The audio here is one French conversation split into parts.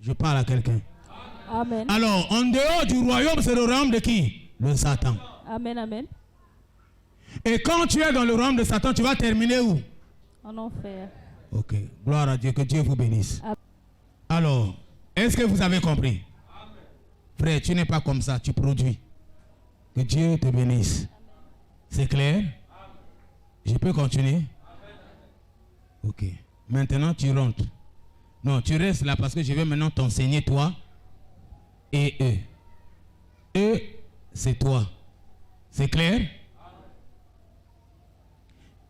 Je parle à quelqu'un. Amen. Alors, en dehors du royaume, c'est le royaume de qui? Le Satan. Amen, amen. Et quand tu es dans le royaume de Satan, tu vas terminer où? En enfer. Ok. Gloire à Dieu. Que Dieu vous bénisse. Amen. Alors, est-ce que vous avez compris? Amen. Frère, tu n'es pas comme ça. Tu produis. Que Dieu te bénisse. C'est clair? Amen. Je peux continuer? Amen. Ok. Maintenant, tu rentres. Non, tu restes là parce que je vais maintenant t'enseigner toi et eux. Eux, c'est toi. C'est clair?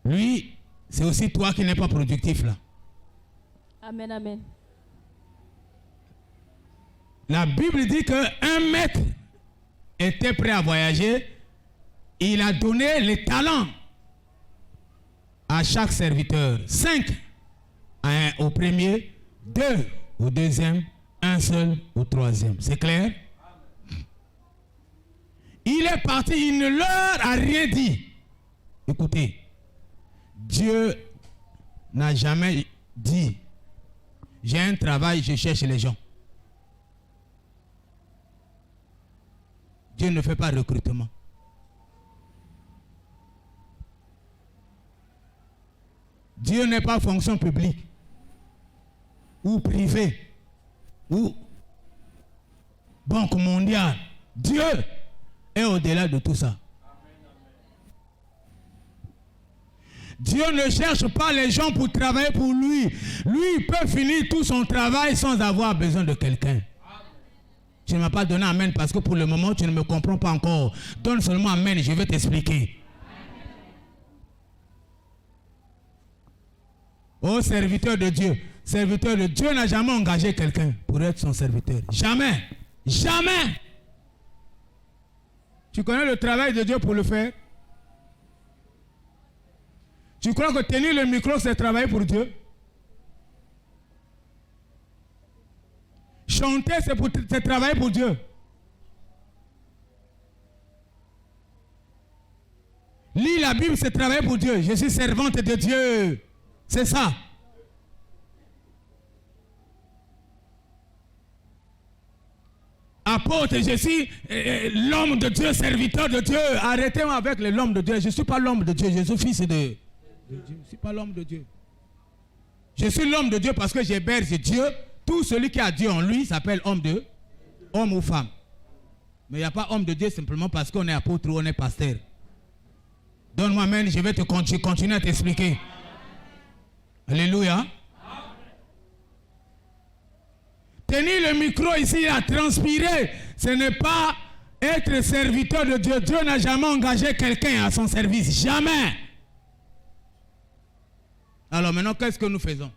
Lui, c'est aussi toi qui n'es pas productif là. Amen, amen. La Bible dit qu'un maître était prêt à voyager. Il a donné les talents à chaque serviteur. 5 au premier, 2 au deuxième, 1 seul au troisième. C'est clair? Il est parti, il ne leur a rien dit. Écoutez, Dieu n'a jamais dit, j'ai un travail, je cherche les gens. Dieu ne fait pas recrutement. Dieu n'est pas fonction publique ou privée ou banque mondiale. Dieu est au-delà de tout ça. Dieu ne cherche pas les gens pour travailler pour lui. Lui, il peut finir tout son travail sans avoir besoin de quelqu'un. Tu ne m'as pas donné amen parce que pour le moment, tu ne me comprends pas encore. Donne seulement amen, je vais t'expliquer. Oh, serviteur de Dieu. Serviteur de Dieu n'a jamais engagé quelqu'un pour être son serviteur. Jamais. Jamais. Tu connais le travail de Dieu pour le faire? Tu crois que tenir le micro, c'est travailler pour Dieu? Chanter, c'est travailler pour Dieu. Lire la Bible, c'est travailler pour Dieu. Je suis servante de Dieu. C'est ça. Apôtre, je suis l'homme de Dieu, serviteur de Dieu. Arrêtez-moi avec l'homme de Dieu. Je ne suis pas l'homme de Dieu, je suis fils de Dieu. Je ne suis pas l'homme de Dieu. Je suis l'homme de Dieu parce que j'héberge Dieu. Tout celui qui a Dieu en lui s'appelle homme ou femme. Mais il n'y a pas homme de Dieu simplement parce qu'on est apôtre ou on est pasteur. Donne-moi amen, je vais te continuer à t'expliquer. Alléluia. Tenir le micro ici à transpirer, ce n'est pas être serviteur de Dieu. Dieu n'a jamais engagé quelqu'un à son service. Jamais. Alors maintenant, qu'est-ce que nous faisons?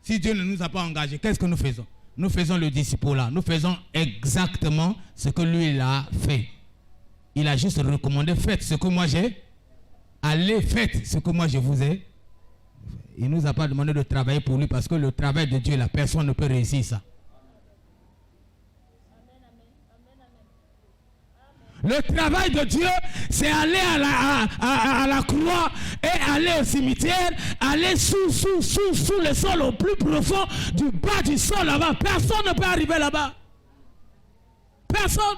Si Dieu ne nous a pas engagés, qu'est-ce que nous faisons? Nous faisons le disciple-là. Nous faisons exactement ce que lui il a fait. Il a juste recommandé, faites ce que moi j'ai. Allez, faites ce que moi je vous ai. Il ne nous a pas demandé de travailler pour lui parce que le travail de Dieu, la personne ne peut réussir ça. Le travail de Dieu, c'est aller à la croix et aller au cimetière, aller sous le sol au plus profond, du bas du sol là-bas. Personne ne peut arriver là-bas. Personne.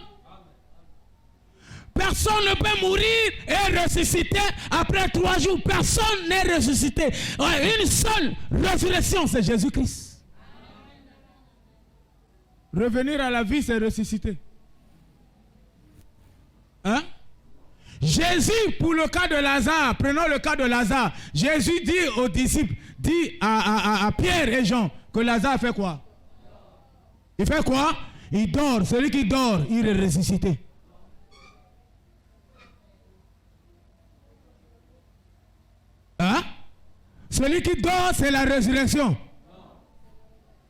Personne ne peut mourir et ressusciter après 3 jours. Personne n'est ressuscité. Une seule résurrection, c'est Jésus-Christ. Revenir à la vie, c'est ressusciter. Hein? Jésus, pour le cas de Lazare, prenons le cas de Lazare. Jésus dit aux disciples, dit à Pierre et Jean que Lazare fait quoi? Il fait quoi? Il dort. Celui qui dort, il est ressuscité. Hein? Celui qui dort, c'est la résurrection.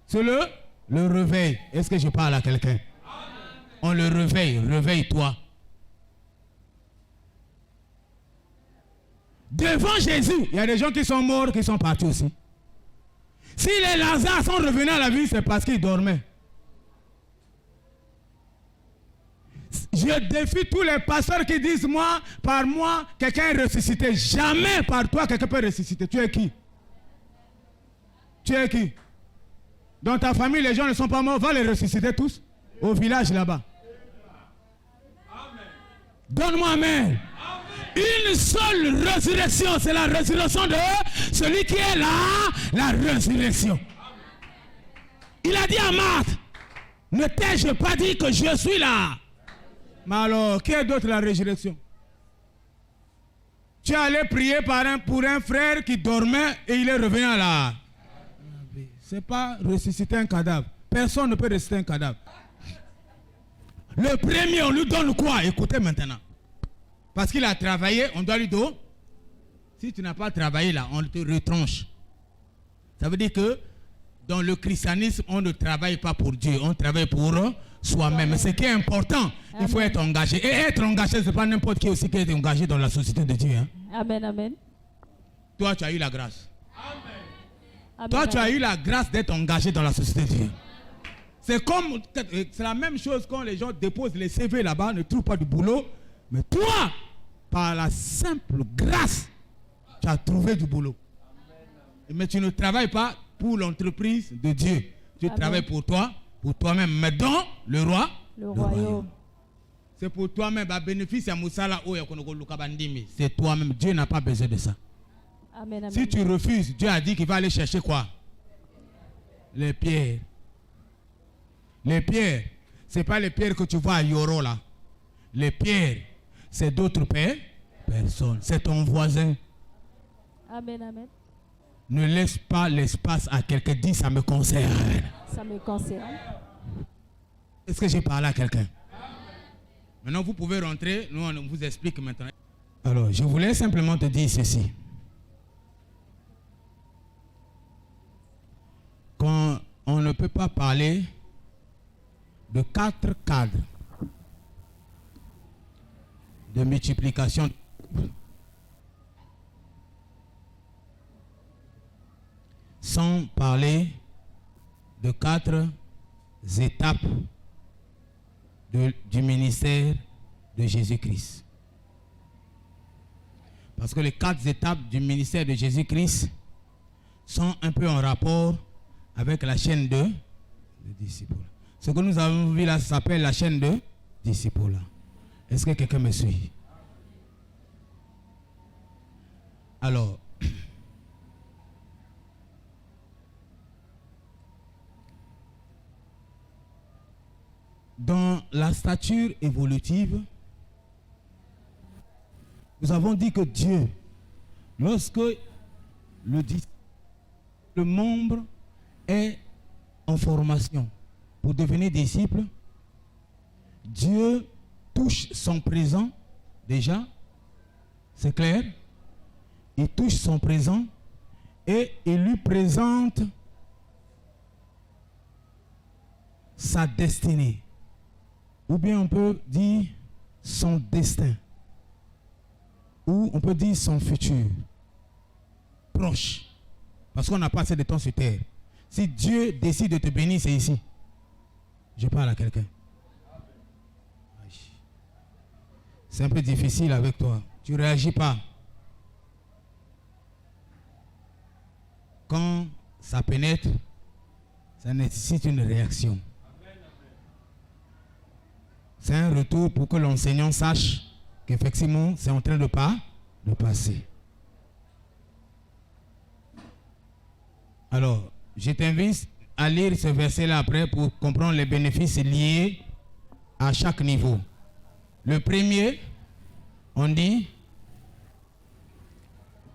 C'est le réveil. Est-ce que je parle à quelqu'un? On le réveille. Réveille-toi. Devant Jésus, il y a des gens qui sont morts, qui sont partis aussi. Si les Lazare sont revenus à la vie, c'est parce qu'ils dormaient. Je défie tous les pasteurs qui disent par moi, quelqu'un est ressuscité. Jamais par toi, quelqu'un peut ressusciter. Tu es qui? Tu es qui? Dans ta famille, les gens ne sont pas morts. Va les ressusciter tous. Au village là-bas. Donne-moi amen. Une seule résurrection. C'est la résurrection de celui qui est là. La résurrection. Il a dit à Marthe, ne t'ai-je pas dit que je suis là? Mais alors, qui est d'autre la résurrection? Tu es allé prier pour un frère qui dormait et il est revenu à la... Ce n'est pas ressusciter un cadavre. Personne ne peut ressusciter un cadavre. Le premier, on lui donne quoi? Écoutez maintenant. Parce qu'il a travaillé, on doit lui donner. Si tu n'as pas travaillé là, on te retranche. Ça veut dire que dans le christianisme, on ne travaille pas pour Dieu, on travaille pour soi-même. Ce qui est important, il faut être engagé. Et être engagé, ce n'est pas n'importe qui aussi qui est engagé dans la société de Dieu. Hein. Amen, amen. Toi, tu as eu la grâce. Amen. Toi, tu as eu la grâce d'être engagé dans la société de Dieu. C'est la même chose quand les gens déposent les CV là-bas, ne trouvent pas de boulot. Mais toi, par la simple grâce, tu as trouvé du boulot. Mais tu ne travailles pas pour l'entreprise de Dieu. Tu travailles pour toi, pour toi-même. Mais dans le royaume. C'est pour toi-même. C'est toi-même. Dieu n'a pas besoin de ça. Amen, amen. Si tu refuses, Dieu a dit qu'il va aller chercher quoi? Les pierres. Les pierres, ce n'est pas les pierres que tu vois à Yoro là. Les pierres, c'est d'autres personnes. C'est ton voisin. Amen, amen. Ne laisse pas l'espace à quelqu'un. Dis, ça me concerne. Ça me concerne. Est-ce que j'ai parlé à quelqu'un? Maintenant, vous pouvez rentrer. Nous, on vous explique maintenant. Alors, je voulais simplement te dire ceci. Quand on ne peut pas parler de 4 cadres de multiplication sans parler de 4 étapes du ministère de Jésus-Christ. Parce que les 4 étapes du ministère de Jésus-Christ sont un peu en rapport avec la chaîne de disciples. Ce que nous avons vu là s'appelle la chaîne de disciples. Est-ce que quelqu'un me suit? Alors, dans la stature évolutive, nous avons dit que Dieu, lorsque le membre est en formation pour devenir disciple, Dieu touche son présent déjà, c'est clair? Il touche son présent et il lui présente sa destinée. Ou bien on peut dire son destin. Ou on peut dire son futur. Proche. Parce qu'on n'a pas assez de temps sur terre. Si Dieu décide de te bénir, c'est ici. Je parle à quelqu'un. C'est un peu difficile avec toi. Tu ne réagis pas. Quand ça pénètre, ça nécessite une réaction. C'est un retour pour que l'enseignant sache qu'effectivement, c'est en train de passer. Alors, je t'invite à lire ce verset-là après pour comprendre les bénéfices liés à chaque niveau. Le premier, on dit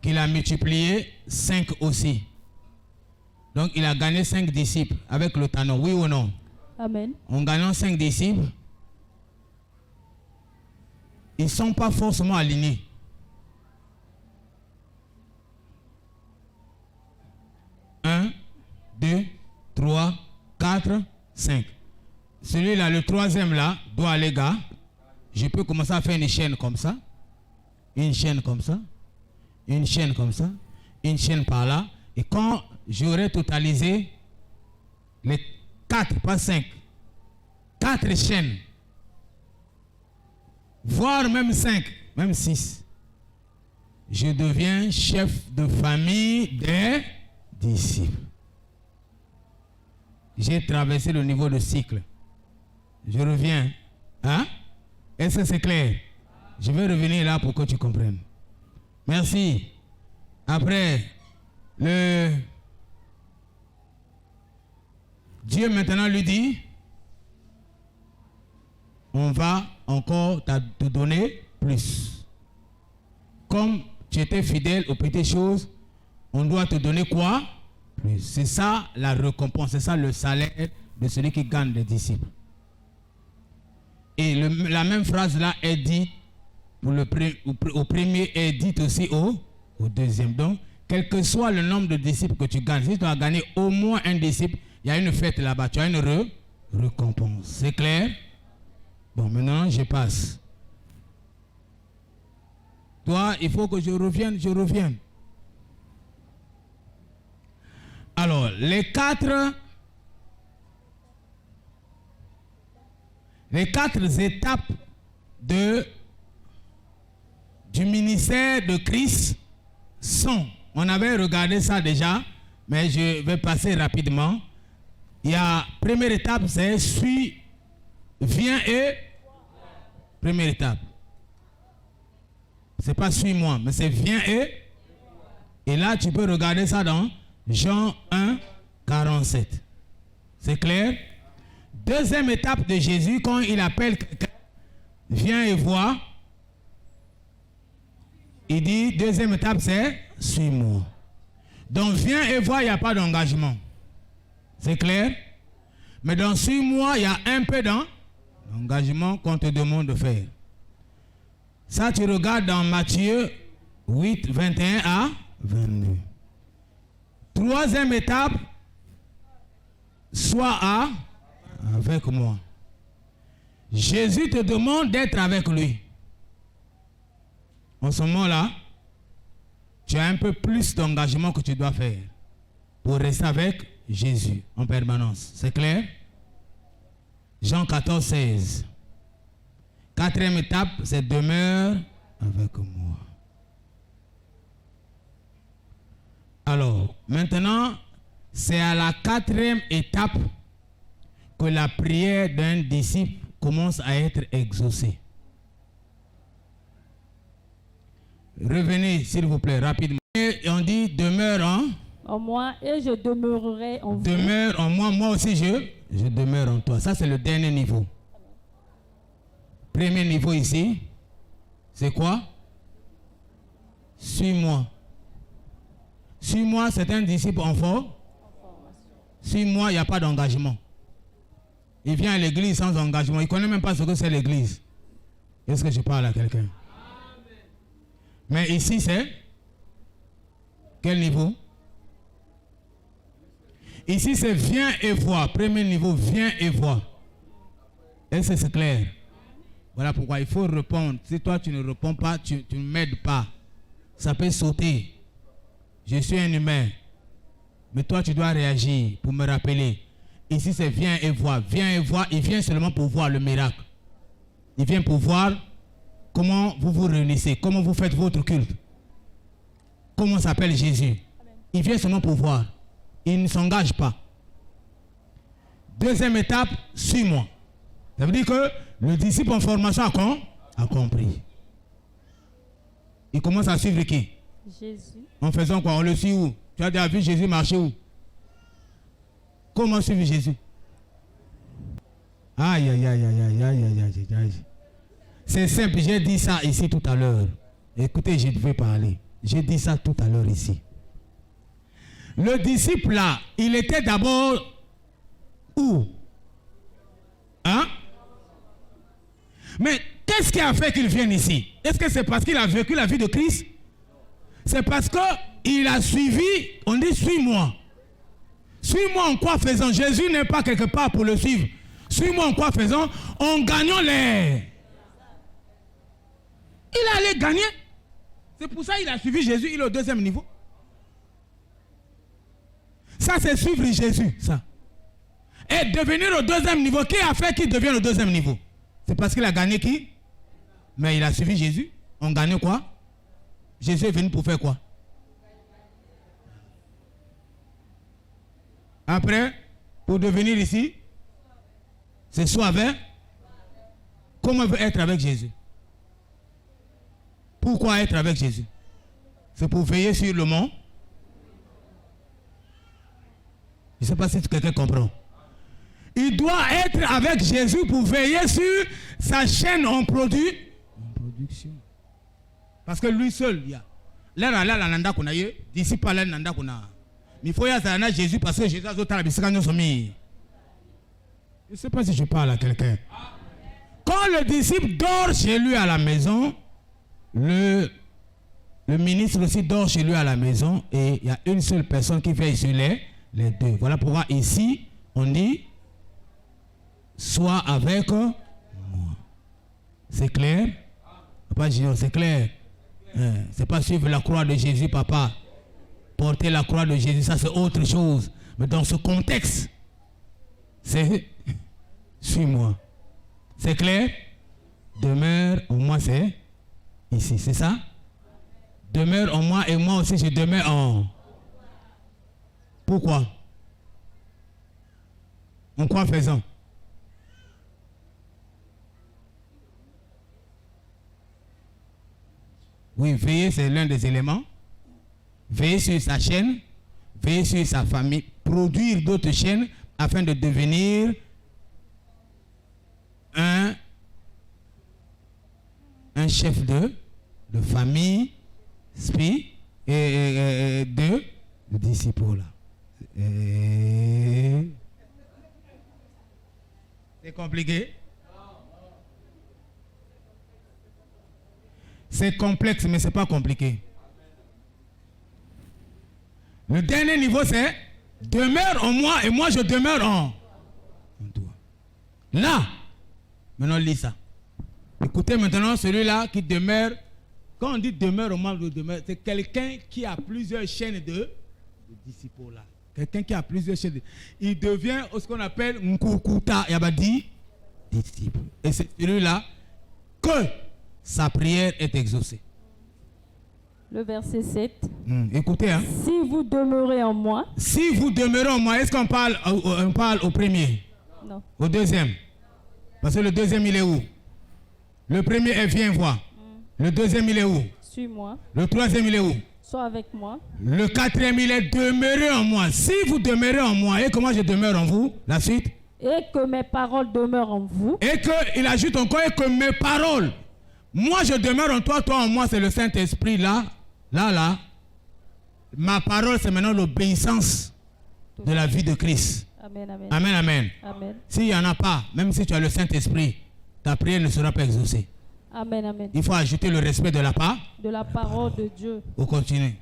qu'il a multiplié 5 aussi. Donc, il a gagné 5 disciples avec le talent. Oui ou non? Amen. En gagnant 5 disciples, ils ne sont pas forcément alignés. Un, 2, 3, 4, 5. Celui-là, le troisième là, doit aller gars. Je peux commencer à faire une chaîne comme ça. Une chaîne comme ça. Une chaîne comme ça. Une chaîne par là. Et quand j'aurai totalisé les 4, pas 5, 4 chaînes, voire même 5, même 6, je deviens chef de famille des disciples. J'ai traversé le niveau de cycle. Je reviens. Hein? Est-ce que c'est clair? Je vais revenir là pour que tu comprennes. Merci. Après, Dieu maintenant lui dit, on va encore te donner plus. Comme tu étais fidèle aux petites choses, on doit te donner quoi? Plus. C'est ça la récompense, c'est ça le salaire de celui qui gagne des disciples. Et la même phrase là est dite au premier, est dite aussi au deuxième. Donc, quel que soit le nombre de disciples que tu gagnes, si tu as gagné au moins un disciple, il y a une fête là-bas, tu as une récompense. C'est clair? Bon, maintenant, je passe. Toi, il faut que je revienne. Alors, les quatre étapes du ministère de Christ sont, on avait regardé ça déjà, mais je vais passer rapidement. Il y a, première étape, c'est viens et, première étape. C'est pas suis-moi, mais c'est viens et là tu peux regarder ça dans Jean 1, 47. C'est clair? Deuxième étape de Jésus, quand il appelle quelqu'un, viens et vois, il dit, deuxième étape, c'est suis-moi. Donc, viens et vois, il n'y a pas d'engagement. C'est clair? Mais dans suis-moi, il y a un peu d'engagement qu'on te demande de faire. Ça, tu regardes dans Matthieu 8, 21 à 22. Troisième étape, sois avec moi. Jésus te demande d'être avec lui. En ce moment-là, tu as un peu plus d'engagement que tu dois faire pour rester avec Jésus en permanence. C'est clair? Jean 14, 16. Quatrième étape, c'est demeure avec moi. Alors, maintenant, c'est à la quatrième étape que la prière d'un disciple commence à être exaucée. Revenez, s'il vous plaît, rapidement. Et on dit, demeure en moi et je demeurerai en vous. Demeure en moi, moi aussi je demeure en toi. Ça, c'est le dernier niveau. Premier niveau ici, c'est quoi? Suis-moi. Suis-moi, c'est un disciple en forme. Suis-moi, il n'y a pas d'engagement. Il vient à l'église sans engagement. Il ne connaît même pas ce que c'est l'église. Est-ce que je parle à quelqu'un? Mais ici, c'est quel niveau? Ici, c'est viens et vois. Premier niveau, viens et vois. Est-ce que c'est clair? Voilà pourquoi il faut répondre. Si toi, tu ne réponds pas, tu ne m'aides pas. Ça peut sauter. Je suis un humain. Mais toi, tu dois réagir pour me rappeler. Ici, c'est viens et vois. Viens et vois. Il vient seulement pour voir le miracle. Il vient pour voir comment vous vous réunissez, comment vous faites votre culte. Comment s'appelle Jésus. Il vient seulement pour voir. Il ne s'engage pas. Deuxième étape, suis-moi. Ça veut dire que le disciple en formation a compris. Il commence à suivre qui? Jésus. En faisant quoi? On le suit où? Tu as déjà vu Jésus marcher où? Comment suivre Jésus? Aïe, aïe, aïe, aïe, aïe, aïe, aïe, aïe, aïe. C'est simple, j'ai dit ça ici tout à l'heure. Écoutez, je devais parler. J'ai dit ça tout à l'heure ici. Le disciple là, il était d'abord où? Hein? Mais qu'est-ce qui a fait qu'il vienne ici? Est-ce que c'est parce qu'il a vécu la vie de Christ? C'est parce qu'il a suivi, on dit suis-moi. Suis-moi en quoi faisant? Jésus n'est pas quelque part pour le suivre. Suis-moi en quoi faisant? En gagnant les... Il allait gagner. C'est pour ça qu'il a suivi Jésus, il est au deuxième niveau. Ça, c'est suivre Jésus, ça. Et devenir au deuxième niveau. Qui a fait qu'il devienne au deuxième niveau? C'est parce qu'il a gagné qui? Mais il a suivi Jésus. On gagne quoi? Jésus est venu pour faire quoi? Après, Pour devenir ici, c'est soit avec. Comment veut être avec Jésus? Pourquoi être avec Jésus? C'est pour veiller sur le monde. Je ne sais pas si quelqu'un comprend. Il doit être avec Jésus pour veiller sur sa chaîne en production. Parce que lui seul, il y a. D'ici pas là, il faut y avoir Jésus parce que Jésus a d'autres. Je ne sais pas si je parle à quelqu'un. Quand le disciple dort chez lui à la maison, le ministre aussi dort chez lui à la maison et il y a une seule personne qui veille sur les deux. Voilà pourquoi ici, on dit sois avec moi. C'est clair? Papa Gio, c'est clair? C'est pas suivre la croix de Jésus, papa. Porter la croix de Jésus, ça c'est autre chose. Mais dans ce contexte, c'est suis-moi. C'est clair? Demeure en moi, c'est ici, c'est ça? Demeure en moi et moi aussi je demeure en. Pourquoi? En quoi faisant? Oui, veiller, c'est l'un des éléments. Veiller sur sa chaîne, veiller sur sa famille, produire d'autres chaînes afin de devenir un chef de famille, et de disciples. C'est compliqué? C'est complexe, mais ce n'est pas compliqué. Le dernier niveau, c'est demeure en moi et moi je demeure en toi. Là, maintenant lis ça. Écoutez maintenant celui-là qui demeure. Quand on dit demeure en moi, c'est quelqu'un qui a plusieurs chaînes de disciples là. Quelqu'un qui a plusieurs chaînes. Il devient ce qu'on appelle Nkukuta Yabadi disciple. Et c'est celui-là que sa prière est exaucée. Le verset 7. Écoutez, hein. Si vous demeurez en moi. Si vous demeurez en moi, est-ce qu'on parle, on parle au premier? Non. Au deuxième? Parce que le deuxième, il est où? Le premier est viens voir. Le deuxième, il est où? Suis-moi. Le troisième, il est où? Sois avec moi. Le quatrième, il est demeurez en moi. Si vous demeurez en moi, et comment je demeure en vous? La suite? Et que mes paroles demeurent en vous. Et qu'il ajoute encore, et que mes paroles. Moi, je demeure en toi, toi en moi, c'est le Saint-Esprit là. Là. Ma parole, c'est maintenant l'obéissance de la vie de Christ. Amen, amen. Amen, amen. Amen. S'il n'y en a pas, même si tu as le Saint-Esprit, ta prière ne sera pas exaucée. Amen, amen. Il faut ajouter le respect de la part. De la parole de Dieu. On continue.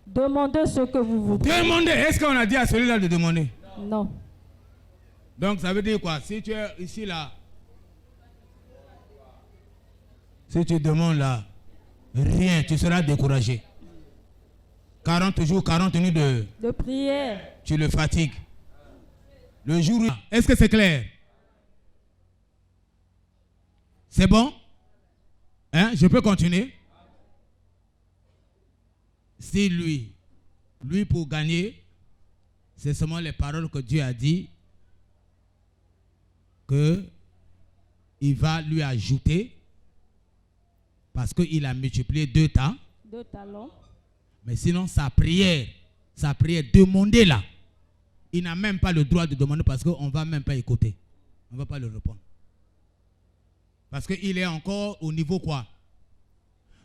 Demandez ce que vous voulez. Demandez. Est-ce qu'on a dit à celui-là de demander? Non. Donc ça veut dire quoi? Si tu es ici là, si tu demandes là, rien, tu seras découragé. 40 jours, 40 nuits de prière. Tu le fatigues. Le jour où... Est-ce que c'est clair? C'est bon? Hein? Je peux continuer? Si lui pour gagner, c'est seulement les paroles que Dieu a dit que il va lui ajouter parce qu'il a multiplié 2 talents. 2 talents. Mais sinon, sa prière, demandez là. Il n'a même pas le droit de demander parce qu'on ne va même pas écouter. On ne va pas le répondre. Parce qu'il est encore au niveau quoi?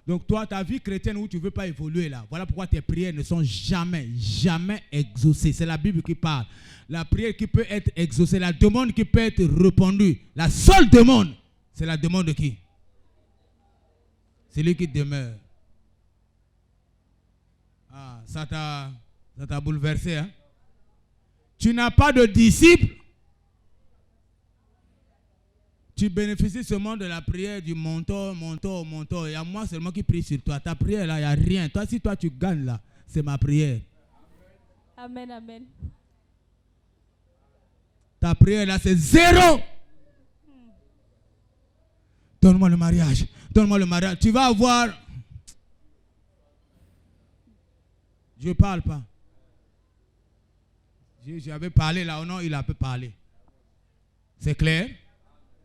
Donc toi, ta vie chrétienne où tu ne veux pas évoluer là, voilà pourquoi tes prières ne sont jamais exaucées. C'est la Bible qui parle. La prière qui peut être exaucée, la demande qui peut être répondue, la seule demande, c'est la demande de qui? C'est lui qui demeure. Ah, ça t'a bouleversé, hein? Tu n'as pas de disciple. Tu bénéficies seulement de la prière du mentor. Il y a moi seulement qui prie sur toi. Ta prière là, il n'y a rien. Toi, si toi tu gagnes là, c'est ma prière. Amen, amen. Ta prière là, c'est 0. Donne-moi le mariage. Donne-moi le mariage. Tu vas avoir... Je ne parle pas. J'avais parlé là, non, il a peu parlé. C'est clair?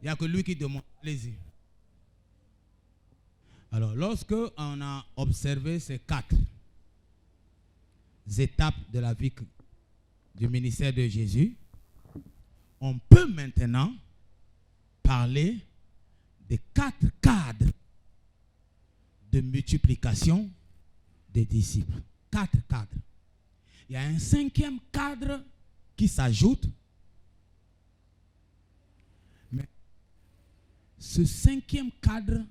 Il n'y a que lui qui demande. Allez-y. Alors, lorsque on a observé ces 4 étapes de la vie du ministère de Jésus, on peut maintenant parler des 4 cadres de multiplication des disciples. 4 cadres. Il y a un 5e cadre qui s'ajoute. Mais ce 5e cadre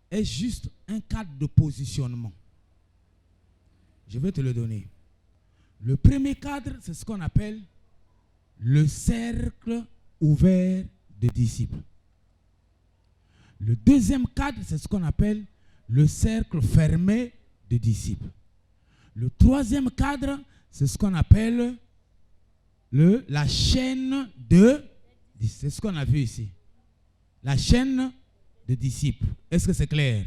est juste un cadre de positionnement. Je vais te le donner. Le premier cadre, c'est ce qu'on appelle le cercle ouvert de disciples. Le deuxième cadre, c'est ce qu'on appelle le cercle fermé de disciples. Le troisième cadre, c'est ce qu'on appelle la chaîne de disciples. C'est ce qu'on a vu ici. La chaîne de disciples. Est-ce que c'est clair?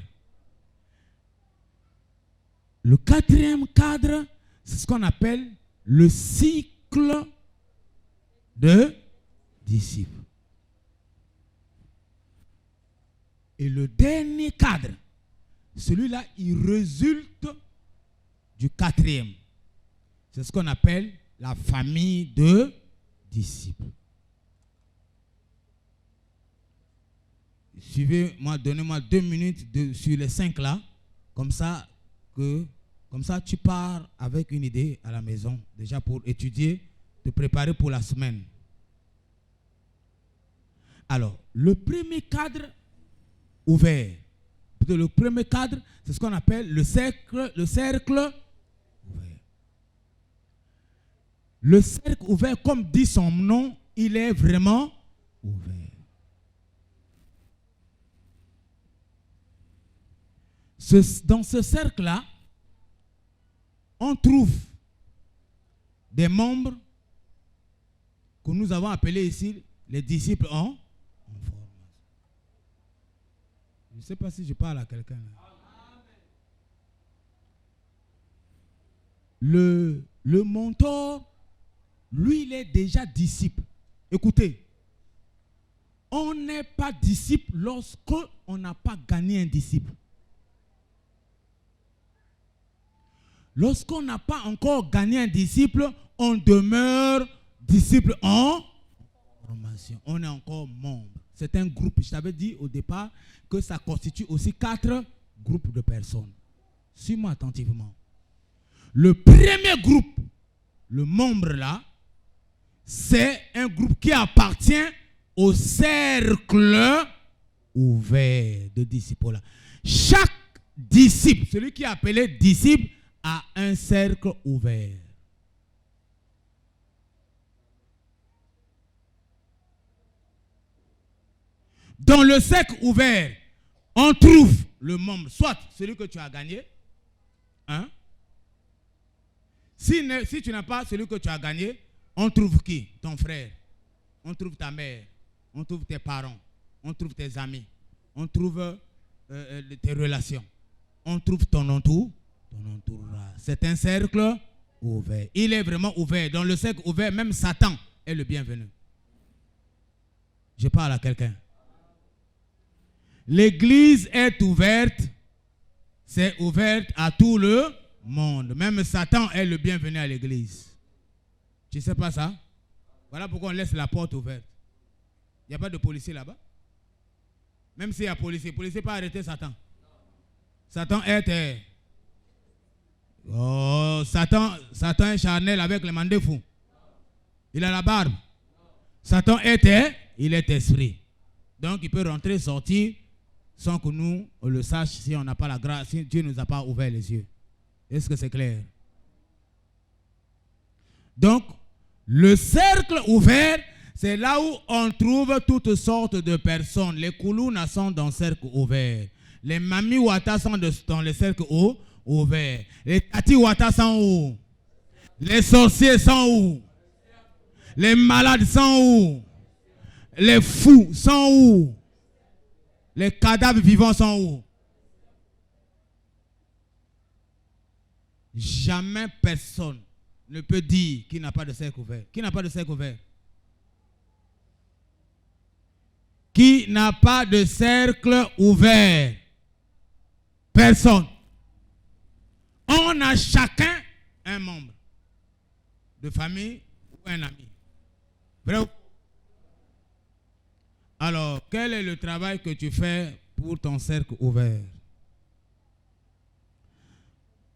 Le 4e cadre, c'est ce qu'on appelle le cycle de disciples. Et le dernier cadre, celui-là, il résulte du 4e. C'est ce qu'on appelle la famille de disciples. Suivez-moi, donnez-moi 2 minutes sur les 5 là, comme ça tu pars avec une idée à la maison, déjà pour étudier, te préparer pour la semaine. Alors, le premier cadre ouvert, le premier cadre, c'est ce qu'on appelle le cercle ouvert. Le cercle ouvert, comme dit son nom, il est vraiment ouvert. Dans ce cercle-là, on trouve des membres que nous avons appelés ici les disciples en formation. Je ne sais pas si je parle à quelqu'un là. Le mentor, lui, il est déjà disciple. Écoutez, on n'est pas disciple lorsqu'on n'a pas gagné un disciple. Lorsqu'on n'a pas encore gagné un disciple, on demeure disciple en formation. On est encore membre. C'est un groupe. Je t'avais dit au départ que ça constitue aussi 4 groupes de personnes. Suis-moi attentivement. Le premier groupe, le membre là, c'est un groupe qui appartient au cercle ouvert de disciples là. Chaque disciple, celui qui est appelé disciple, a un cercle ouvert. Dans le cercle ouvert, on trouve le membre, soit celui que tu as gagné, hein? Si tu n'as pas celui que tu as gagné, on trouve qui? Ton frère, on trouve ta mère, on trouve tes parents, on trouve tes amis, on trouve tes relations, on trouve ton entourage. C'est un cercle ouvert. Il est vraiment ouvert. Dans le cercle ouvert, même Satan est le bienvenu. Je parle à quelqu'un. L'église est ouverte. C'est ouverte à tout le monde. Même Satan est le bienvenu à l'église. Tu ne sais pas ça? Voilà pourquoi on laisse la porte ouverte. Il n'y a pas de policier là-bas. Même s'il y a policier, le policier peut arrêter Satan. Satan est... Oh, Satan est charnel avec les mandés fous. Il a la barbe. Satan il est esprit. Donc il peut rentrer, sortir sans que nous on le sache si on n'a pas la grâce, si Dieu ne nous a pas ouvert les yeux. Est-ce que c'est clair? Donc, le cercle ouvert, c'est là où on trouve toutes sortes de personnes. Les Koulouna sont dans le cercle ouvert. Les Mami Wata sont dans le cercle ouvert. Les Tati Wata sont où? Les sorciers sont où? Les malades sont où? Les fous sont où? Les cadavres vivants sont où? Jamais personne ne peut dire qu'il n'a pas de cercle ouvert? Qui n'a pas de cercle ouvert? Qui n'a pas de cercle ouvert? Personne. On a chacun un membre de famille ou un ami. Vrai ou? Alors, quel est le travail que tu fais pour ton cercle ouvert?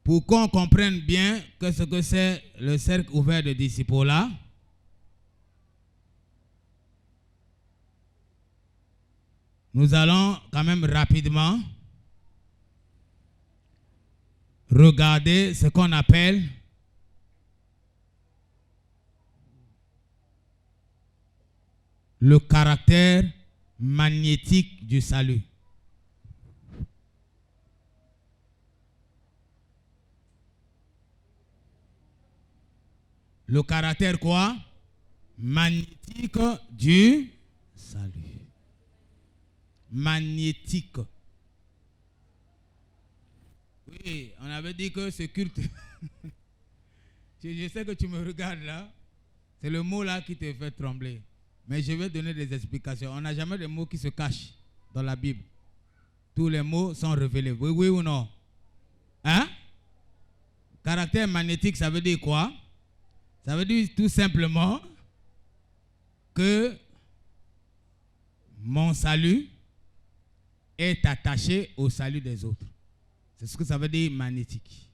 Pour qu'on comprenne bien ce que c'est le cercle ouvert de disciples-là, nous allons quand même rapidement regarder ce qu'on appelle le caractère magnétique du salut. Le caractère quoi? Magnétique du salut. Magnétique. Oui, on avait dit que ce culte, je sais que tu me regardes là, c'est le mot là qui te fait trembler. Mais je vais donner des explications. On n'a jamais de mots qui se cachent dans la Bible. Tous les mots sont révélés. Oui, oui ou non? Hein? Caractère magnétique, ça veut dire quoi? Ça veut dire tout simplement que mon salut est attaché au salut des autres. C'est ce que ça veut dire magnétique.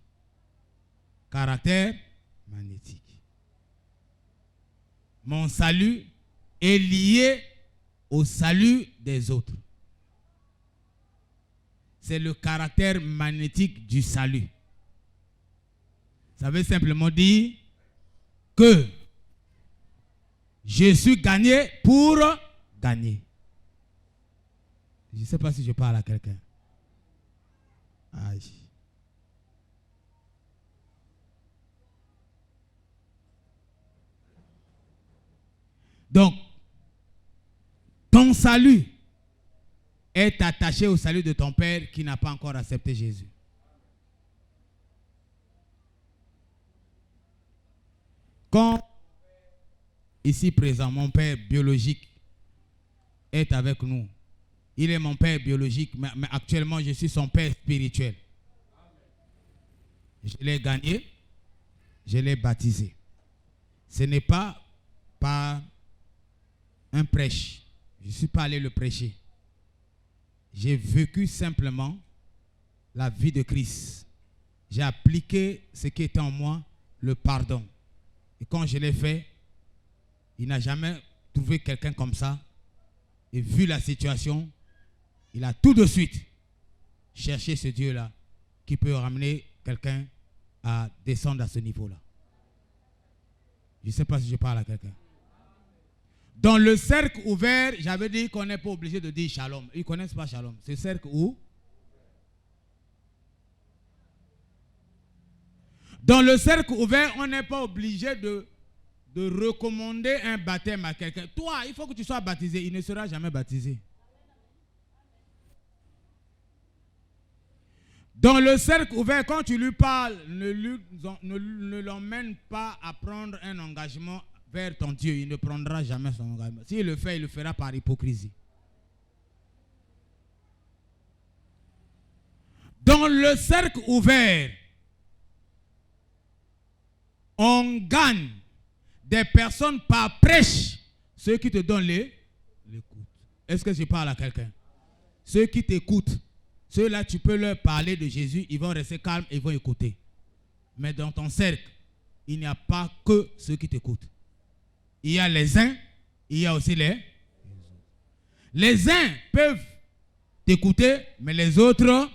Caractère magnétique. Mon salut est lié au salut des autres. C'est le caractère magnétique du salut. Ça veut simplement dire que je suis gagné pour gagner. Je ne sais pas si je parle à quelqu'un. Aïe. Donc, ton salut est attaché au salut de ton père qui n'a pas encore accepté Jésus. Quand, ici présent, mon père biologique est avec nous, il est mon père biologique, mais actuellement je suis son père spirituel. Je l'ai gagné, je l'ai baptisé. Ce n'est pas par un prêche. Je ne suis pas allé le prêcher. J'ai vécu simplement la vie de Christ. J'ai appliqué ce qui était en moi, le pardon. Et quand je l'ai fait, il n'a jamais trouvé quelqu'un comme ça. Et vu la situation, il a tout de suite cherché ce Dieu-là qui peut ramener quelqu'un à descendre à ce niveau-là. Je ne sais pas si je parle à quelqu'un. Dans le cercle ouvert, j'avais dit qu'on n'est pas obligé de dire shalom. Ils ne connaissent pas shalom. C'est cercle où? Dans le cercle ouvert, on n'est pas obligé de recommander un baptême à quelqu'un. Toi, il faut que tu sois baptisé. Il ne sera jamais baptisé. Dans le cercle ouvert, quand tu lui parles, ne l'emmène pas à prendre un engagement vers ton Dieu. Il ne prendra jamais son engagement. S'il le fait, il le fera par hypocrisie. Dans le cercle ouvert, on gagne des personnes par prêche. Ceux qui te donnent l'écoute. Est-ce que je parle à quelqu'un? Ceux qui t'écoutent, ceux-là, tu peux leur parler de Jésus, ils vont rester calmes et ils vont écouter. Mais dans ton cercle, il n'y a pas que ceux qui t'écoutent. Il y a les uns, il y a aussi les autres. Les uns peuvent t'écouter, mais les autres,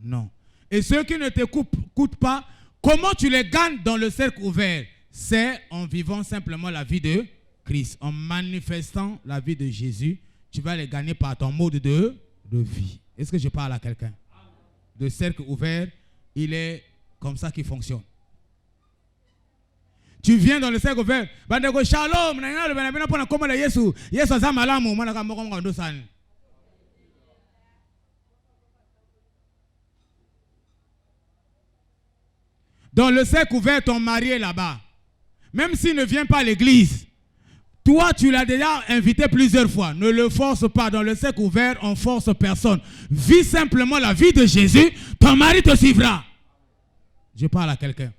non. Et ceux qui ne t'écoutent pas, comment tu les gagnes dans le cercle ouvert? C'est en vivant simplement la vie de Christ, en manifestant la vie de Jésus. Tu vas les gagner par ton mode de vie. Est-ce que je parle à quelqu'un? Le cercle ouvert, il est comme ça qu'il fonctionne. Tu viens dans le cercle ouvert. Shalom. Dans le cercle ouvert, ton mari est là-bas. même s'il ne vient pas à l'église, toi, tu l'as déjà invité plusieurs fois. Ne le force pas. Dans le cercle ouvert, on force personne. Vis simplement la vie de Jésus. Ton mari te suivra. Je parle à quelqu'un.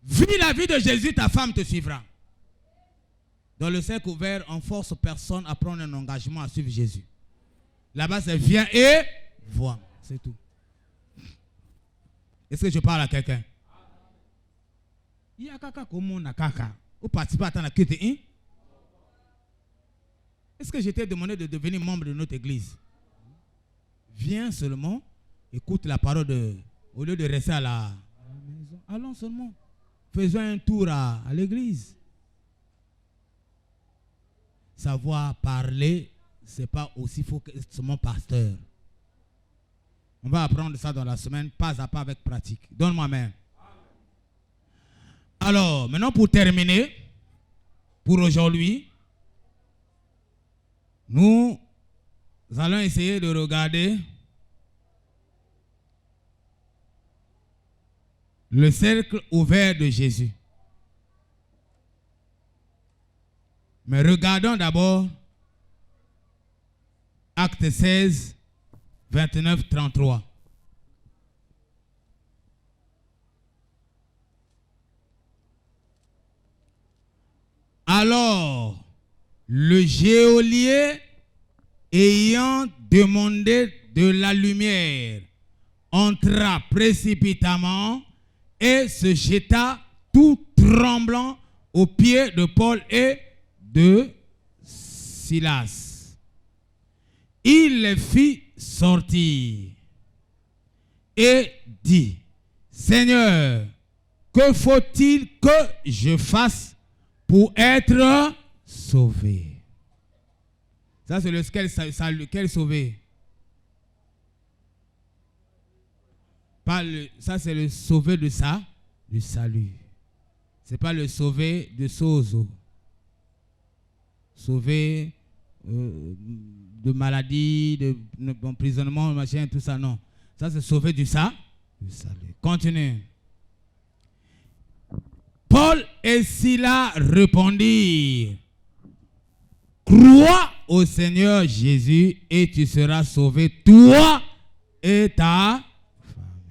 Vis la vie de Jésus, ta femme te suivra. Dans le cercle ouvert, on force personne à prendre un engagement à suivre Jésus. Là-bas, c'est viens et vois. C'est tout. Est-ce que je parle à quelqu'un? Il y a kaka comme on a kaka. Vous participez à la culte, hein? Est-ce que je t'ai demandé de devenir membre de notre église? Viens seulement, écoute la parole au lieu de rester à la maison. Allons seulement. Faisons un tour à l'église. Savoir parler, ce n'est pas aussi faux que seulement pasteur. On va apprendre ça dans la semaine, pas à pas avec pratique. Donne-moi main. Alors, maintenant pour terminer, pour aujourd'hui, nous allons essayer de regarder le cercle ouvert de Jésus. Mais regardons d'abord Acte 16, 29, 33. Alors, le geôlier, ayant demandé de la lumière, entra précipitamment et se jeta tout tremblant aux pieds de Paul et de Silas. Il les fit sortir et dit, Seigneur, que faut-il que je fasse pour être sauvé? Ça, c'est lequel sauvé? Ça, c'est le sauvé de ça, du salut. Ce n'est pas le sauvé de sozo. Sauvé de maladie, d'emprisonnement, machin, tout ça, non. Ça, c'est sauvé du ça, du salut. Continue. Paul et Silas répondirent, crois au Seigneur Jésus et tu seras sauvé, toi et ta famille.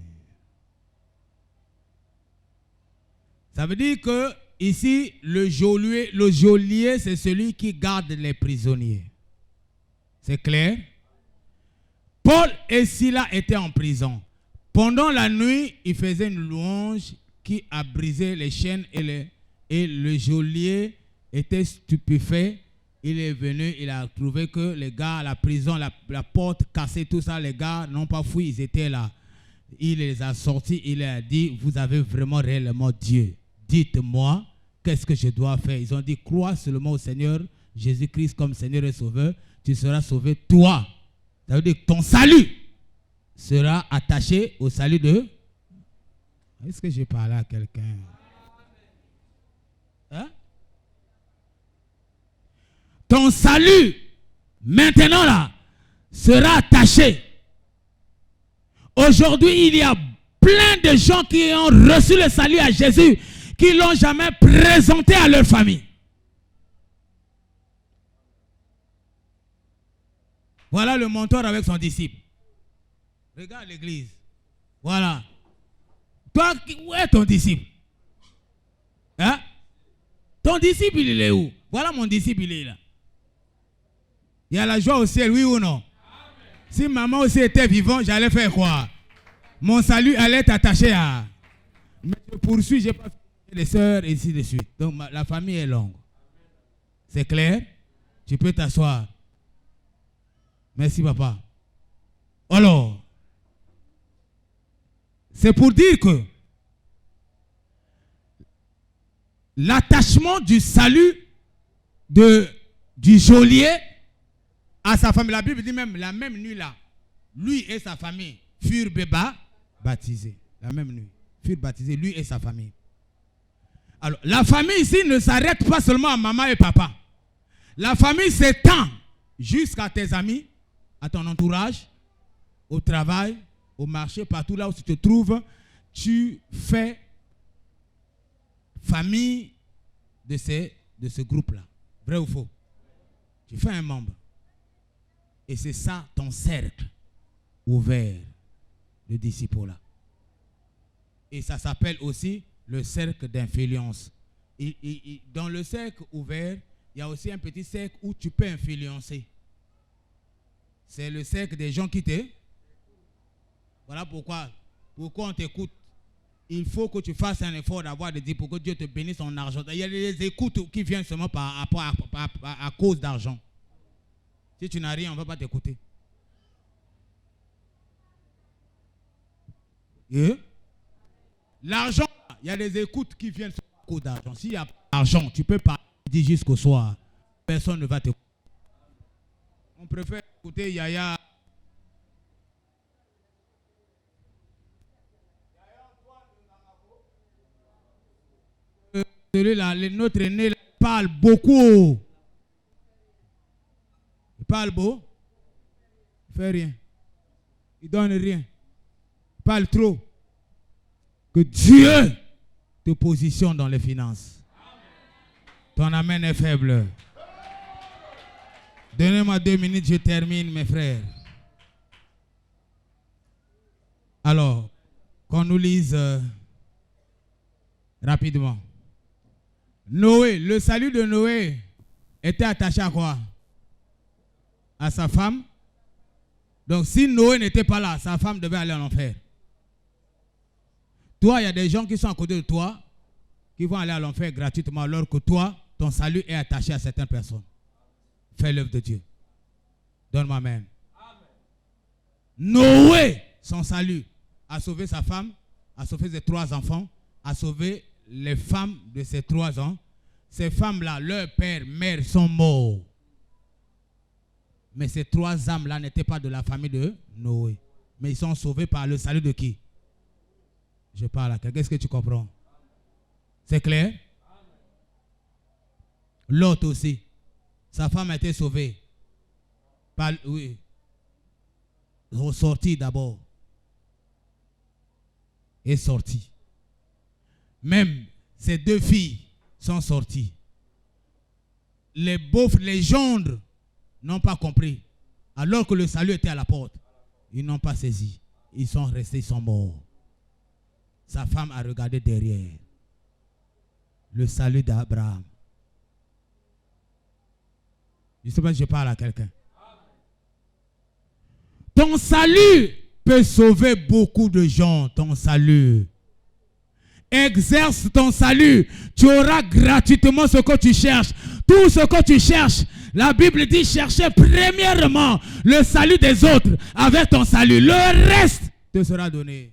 Ça veut dire que ici, le geôlier, c'est celui qui garde les prisonniers. C'est clair? Paul et Silas étaient en prison. Pendant la nuit, ils faisaient une louange qui a brisé les chaînes et le geôlier était stupéfait. Il est venu, il a trouvé que les gars à la prison, la porte cassée, tout ça, les gars n'ont pas fui, ils étaient là. Il les a sortis, il a dit, vous avez vraiment réellement Dieu. Dites-moi, qu'est-ce que je dois faire? Ils ont dit, crois seulement au Seigneur Jésus-Christ comme Seigneur et Sauveur, tu seras sauvé toi. Ça veut dire que ton salut sera attaché au salut de... Est-ce que j'ai parlé à quelqu'un? Hein? Ton salut, maintenant là, sera attaché. Aujourd'hui, il y a plein de gens qui ont reçu le salut à Jésus, qui ne l'ont jamais présenté à leur famille. Voilà le mentor avec son disciple. Regarde l'église. Voilà. Toi, où est ton disciple? Hein? Ton disciple, il est où? Voilà mon disciple, il est là. Il y a la joie au ciel, oui ou non? Amen. Si maman aussi était vivante, j'allais faire quoi? Mon salut allait être attaché à... Mais je poursuis, je n'ai pas fait les sœurs, et ainsi de suite. Donc la famille est longue. C'est clair? Tu peux t'asseoir. Merci, papa. Alors, c'est pour dire que l'attachement du salut du geôlier à sa famille, la Bible dit même la même nuit là, lui et sa famille furent baptisés. La même nuit, furent baptisés, lui et sa famille. Alors, la famille ici ne s'arrête pas seulement à maman et papa. La famille s'étend jusqu'à tes amis, à ton entourage, au travail, au marché, partout là où tu te trouves. Tu fais famille de ce groupe-là. Vrai ou faux? Tu fais un membre. Et c'est ça ton cercle ouvert de disciples-là. Et ça s'appelle aussi le cercle d'influence. Dans le cercle ouvert, il y a aussi un petit cercle où tu peux influencer. C'est le cercle des gens qui t'écoutent. Voilà pourquoi on t'écoute. Il faut que tu fasses un effort d'avoir des dits pour que Dieu te bénisse en argent. Il y a des écoutes qui viennent seulement à cause d'argent. Si tu n'as rien, on ne va pas t'écouter. Et l'argent, il y a des écoutes qui viennent seulement à cause d'argent. S'il y a argent, tu peux pas dire jusqu'au soir. Personne ne va t'écouter. On préfère écouter Yaya. Celui-là, notre aîné parle beaucoup. Il parle beau. Il fait rien. Il donne rien. Il parle trop. Que Dieu te positionne dans les finances. Ton amen est faible. Donnez-moi 2 minutes, je termine, mes frères. Alors, qu'on nous lise rapidement. Noé, le salut de Noé était attaché à quoi? À sa femme. Donc si Noé n'était pas là, sa femme devait aller en enfer. Toi, il y a des gens qui sont à côté de toi qui vont aller à l'enfer gratuitement alors que toi, ton salut est attaché à certaines personnes. Fais l'œuvre de Dieu. Donne-moi amen. Noé, son salut, a sauvé sa femme, a sauvé ses 3 enfants, a sauvé les femmes de ces 3 ans. Ces femmes-là, leur père, mère sont morts. Mais ces 3 âmes-là n'étaient pas de la famille de Noé. Mais ils sont sauvés par le salut de qui? Je parle à quelqu'un. Qu'est-ce que tu comprends? C'est clair? L'autre aussi. Sa femme a été sauvée. Par, oui. Sortie d'abord. Et sortie. Même ces 2 filles sont sorties. Les beaufs, les gendres n'ont pas compris. Alors que le salut était à la porte. Ils n'ont pas saisi. Ils sont restés, ils sont morts. Sa femme a regardé derrière. Le salut d'Abraham. Je ne sais pas si je parle à quelqu'un. Ton salut peut sauver beaucoup de gens. Ton salut. Exerce ton salut. Tu auras gratuitement ce que tu cherches. Tout ce que tu cherches. La Bible dit chercher premièrement le salut des autres avec ton salut. Le reste te sera donné.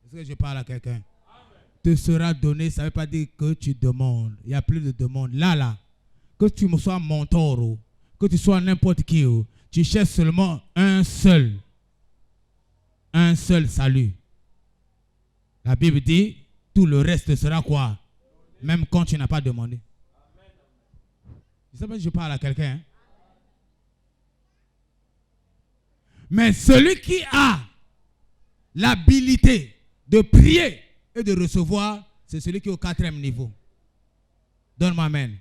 Est-ce que je parle à quelqu'un? Te sera donné, ça ne veut pas dire que tu demandes. Il n'y a plus de demande. Là. Que tu sois mentor, que tu sois n'importe qui, tu cherches seulement un seul salut. La Bible dit, tout le reste sera quoi? Même quand tu n'as pas demandé. Je ne sais pas si je parle à quelqu'un. Hein? Mais celui qui a l'habilité de prier et de recevoir, c'est celui qui est au 4e niveau. Donne-moi amen.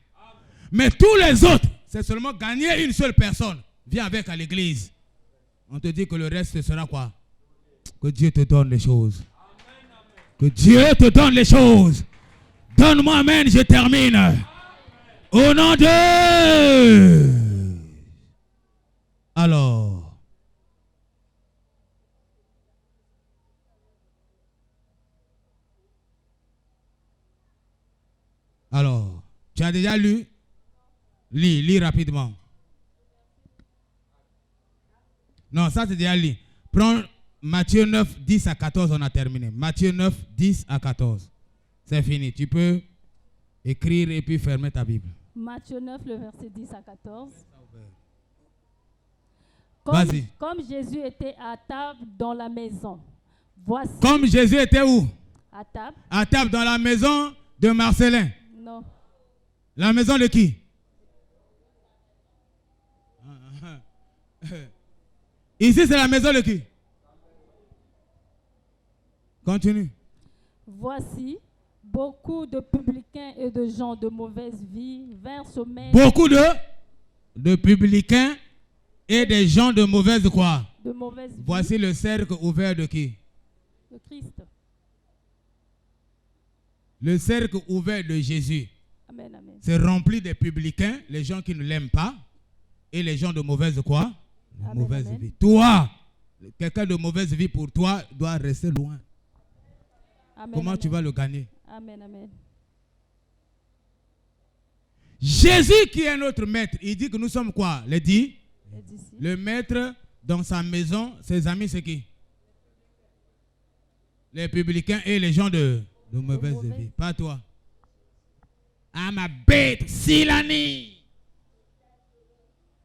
Mais tous les autres, c'est seulement gagner une seule personne. Viens avec à l'église. On te dit que le reste sera quoi? Que Dieu te donne les choses. Que Dieu te donne les choses. Donne-moi amen, je termine. Au nom de... Alors, tu as déjà lu? Lis rapidement. Non, ça c'est déjà lu. Prends Matthieu 9, 10 à 14, on a terminé. Matthieu 9, 10 à 14. C'est fini. Tu peux écrire et puis fermer ta Bible. Matthieu 9, le verset 10 à 14. Vas-y. Comme Jésus était à table dans la maison. Voici. Comme Jésus était où? À table. À table dans la maison de Marcelin. Non. La maison de qui? Ici, c'est la maison de qui? Continue. Voici, Beaucoup de publicains et de gens de mauvaise vie vinrent se mettre. Beaucoup de publicains et des gens de mauvaise quoi? De mauvaise vie. Voici le cercle ouvert de qui? De Christ. Le cercle ouvert de Jésus. Amen, amen. C'est rempli des publicains, les gens qui ne l'aiment pas, et les gens de mauvaise quoi? Amen, Mauvaise amen. vie. Toi, quelqu'un de mauvaise vie pour toi doit rester loin. Amen, Comment amen. tu vas le gagner? Amen, amen. Jésus qui est notre maître, il dit que nous sommes quoi? Les dix? Les disciples. Le maître dans sa maison, ses amis c'est qui? Les publicains et les gens de mauvaise vie. Pas toi. Ah ma bête, silani.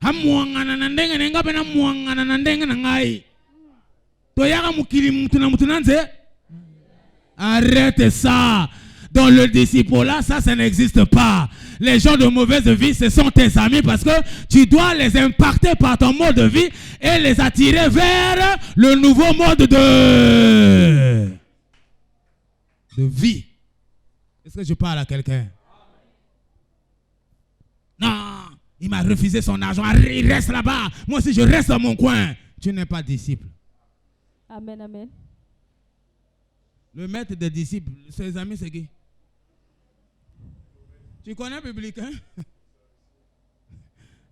Hamuangana nandenga nenga pena muangana nandenga nangai. Toyaka mukili mutuna mutunanze. Arrête ça. Dans le disciple-là, ça n'existe pas. Les gens de mauvaise vie, ce sont tes amis parce que tu dois les impacter par ton mode de vie et les attirer vers le nouveau mode de vie. Est-ce que je parle à quelqu'un? Non, il m'a refusé son argent. Il reste là-bas. Moi aussi, je reste dans mon coin. Tu n'es pas disciple. Amen, amen. Le maître des disciples, ses amis, c'est qui? Tu connais publicain?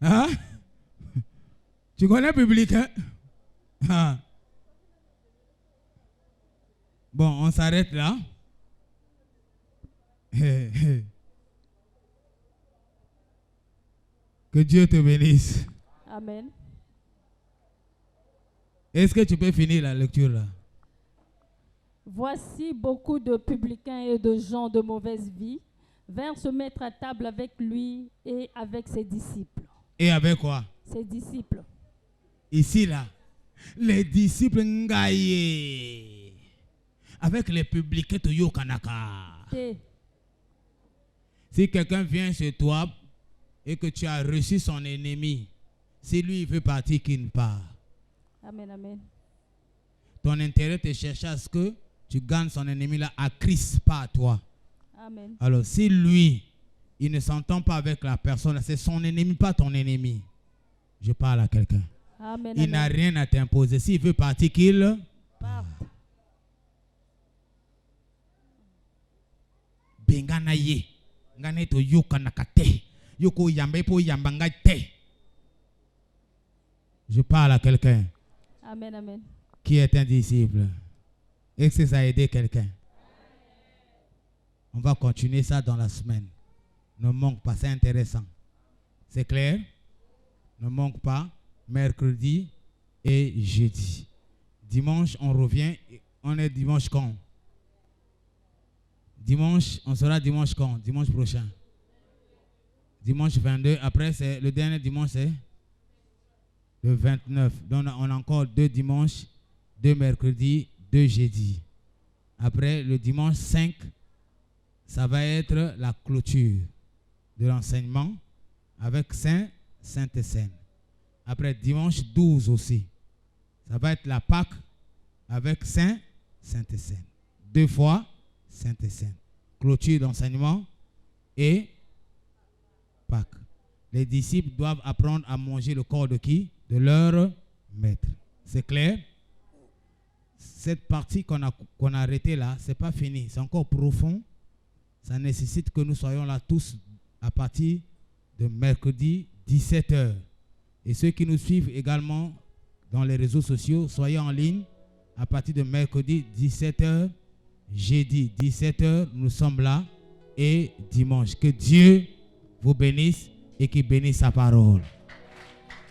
Hein? Tu connais publicain? Ah. Bon, on s'arrête là. Que Dieu te bénisse. Amen. Est-ce que tu peux finir la lecture là? Voici beaucoup de publicains et de gens de mauvaise vie vinrent se mettre à table avec lui et avec ses disciples. Et avec quoi? Ses disciples. Ici là, les disciples ngaye. Avec les publicains de Yokanaka. Si quelqu'un vient chez toi et que tu as reçu son ennemi, si lui il veut partir, qu'il ne part. Amen, amen. Ton intérêt te cherche à ce que tu gagnes son ennemi là à Christ, pas à toi. Amen. Alors si lui, il ne s'entend pas avec la personne, c'est son ennemi, pas ton ennemi. Je parle à quelqu'un. Amen, Il n'a amen. rien à t'imposer. S'il veut partir, qu'il Parte. Bengana ye. Ngane to yoka nakate. Yoko yambe po yambangate. Je parle à quelqu'un Amen, amen. qui est un disciple. Est-ce que ça a aidé quelqu'un? On va continuer ça dans la semaine. Ne manque pas, c'est intéressant. C'est clair? Ne manque pas, mercredi et jeudi. Dimanche, on revient. On est dimanche quand? Dimanche, on sera dimanche quand? Dimanche prochain. Dimanche 22. Après, c'est le dernier dimanche, c'est le 29. Donc, on a encore 2 dimanches, 2 mercredis, 2 jeudis. Après, le dimanche 5, ça va être la clôture de l'enseignement avec Sainte Seine. Après, dimanche 12 aussi, ça va être la Pâque avec Sainte Seine. 2 fois Sainte Seine. Clôture d'enseignement et Pâques. Les disciples doivent apprendre à manger le corps de qui? De leur maître. C'est clair? Cette partie qu'on a arrêtée là, ce n'est pas fini. C'est encore profond. Ça nécessite que nous soyons là tous à partir de mercredi 17h. Et ceux qui nous suivent également dans les réseaux sociaux, soyez en ligne à partir de mercredi 17h, jeudi 17h, nous sommes là, et dimanche. Que Dieu vous bénisse et qu'il bénisse sa parole.